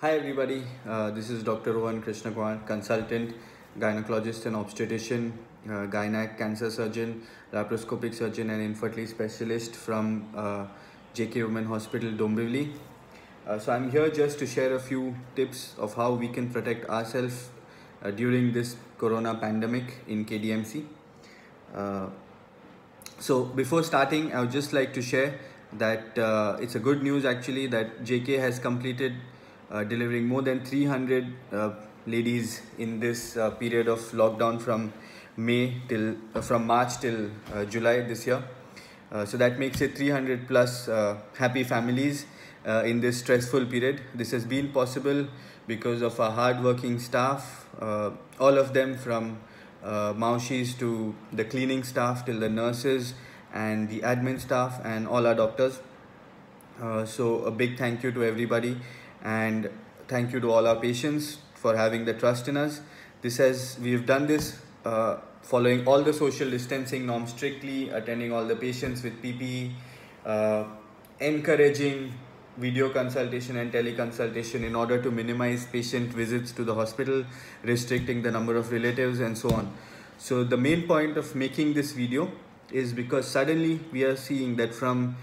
Hi everybody, this is Dr. Rohan Krishnakumar, consultant, gynecologist and obstetrician, gynec cancer surgeon, laparoscopic surgeon and infertility specialist from JK Women Hospital, Dombivli. So I'm here just to share a few tips of how we can protect ourselves during this corona pandemic in KDMC. So before starting, I would just like to share that it's a good news actually that JK has completed delivering more than 300 ladies in this period of lockdown from March till July this year. So that makes it 300 plus happy families in this stressful period. This has been possible because of our hard-working staff, all of them from Maushis to the cleaning staff till the nurses and the admin staff and all our doctors. So a big thank you to everybody, and thank you to all our patients for having the trust in us. We've done this following all the social distancing norms strictly, attending all the patients with PPE, encouraging video consultation and teleconsultation in order to minimize patient visits to the hospital, restricting the number of relatives and so on. So the main point of making this video is because suddenly we are seeing that from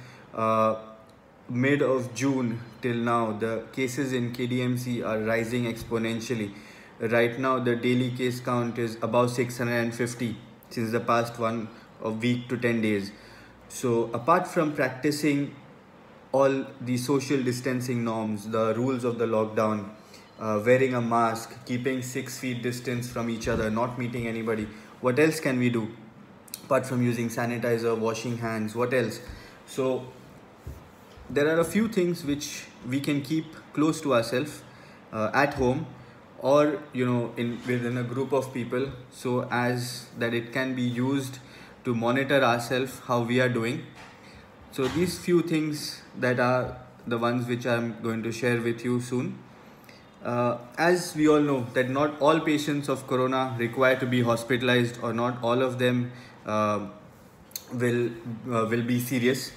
mid of June till now, the cases in KDMC are rising exponentially. Right now, the daily case count is above 650 since the past a week to 10 days. So apart from practicing all the social distancing norms, the rules of the lockdown, wearing a mask, keeping 6 feet distance from each other, not meeting anybody, what else can we do? Apart from using sanitizer, washing hands, what else? So there are a few things which we can keep close to ourselves at home, or within a group of people, so as that it can be used to monitor ourselves how we are doing. So these few things that are the ones which I'm going to share with you soon. As we all know that not all patients of corona require to be hospitalized, or not all of them will be serious.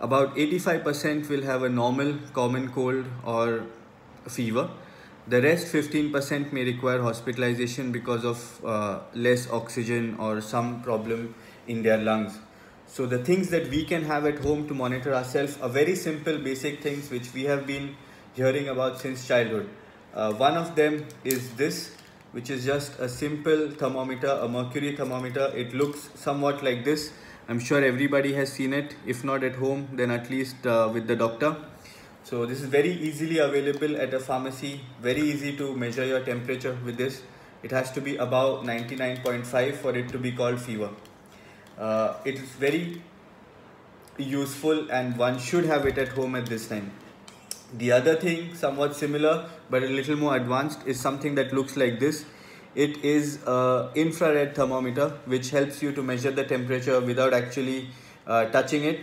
About 85% will have a normal common cold or fever. The rest 15% may require hospitalization because of less oxygen or some problem in their lungs. So the things that we can have at home to monitor ourselves are very simple basic things which we have been hearing about since childhood. One of them is this, which is just a simple thermometer, a mercury thermometer. It looks somewhat like this. I'm sure everybody has seen it. If not at home, then at least with the doctor. So this is very easily available at a pharmacy. Very easy to measure your temperature with this. It has to be above 99.5 for it to be called fever. It is very useful and one should have it at home at this time. The other thing, somewhat similar but a little more advanced, is something that looks like this. It is an infrared thermometer which helps you to measure the temperature without actually touching it.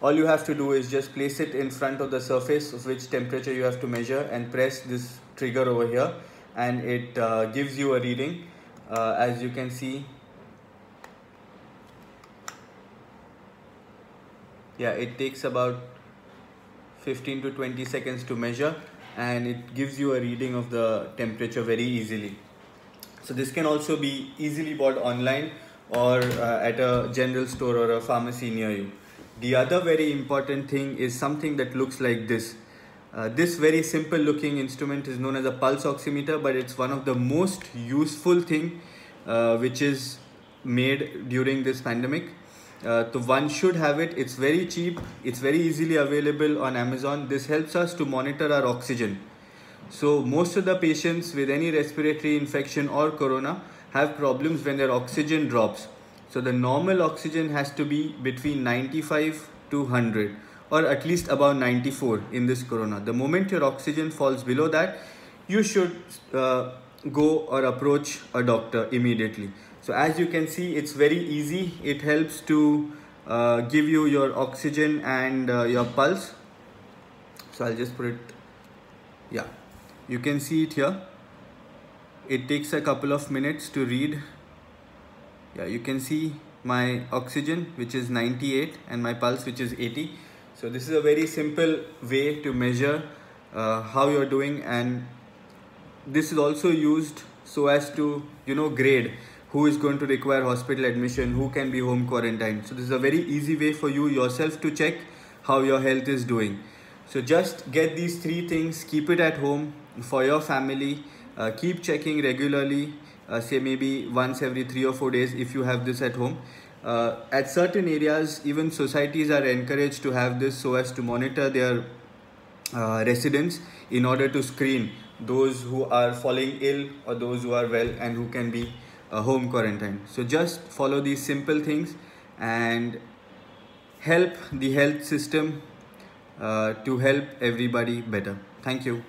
All you have to do is just place it in front of the surface of which temperature you have to measure and press this trigger over here, and it gives you a reading. As you can see, it takes about 15 to 20 seconds to measure, and it gives you a reading of the temperature very easily. So this can also be easily bought online or at a general store or a pharmacy near you. The other very important thing is something that looks like this. This very simple looking instrument is known as a pulse oximeter, but it's one of the most useful thing which is made during this pandemic. So one should have it. It's very cheap. It's very easily available on Amazon. This helps us to monitor our oxygen. So most of the patients with any respiratory infection or corona have problems when their oxygen drops. So the normal oxygen has to be between 95 to 100, or at least about 94 in this corona. The moment your oxygen falls below that, you should go or approach a doctor immediately. So as you can see, it's very easy. It helps to give you your oxygen and your pulse. So I'll just put it, you can see it here. It takes a couple of minutes to read. You can see my oxygen, which is 98, and my pulse, which is 80. So this is a very simple way to measure how you're doing, and this is also used so as to, grade who is going to require hospital admission, who can be home quarantined. So this is a very easy way for you yourself to check how your health is doing. So just get these 3 things, keep it at home for your family, keep checking regularly, say maybe once every 3 or 4 days if you have this at home. At certain areas, even societies are encouraged to have this so as to monitor their residents in order to screen those who are falling ill or those who are well and who can be home quarantined. So just follow these simple things and help the health system to help everybody better. Thank you.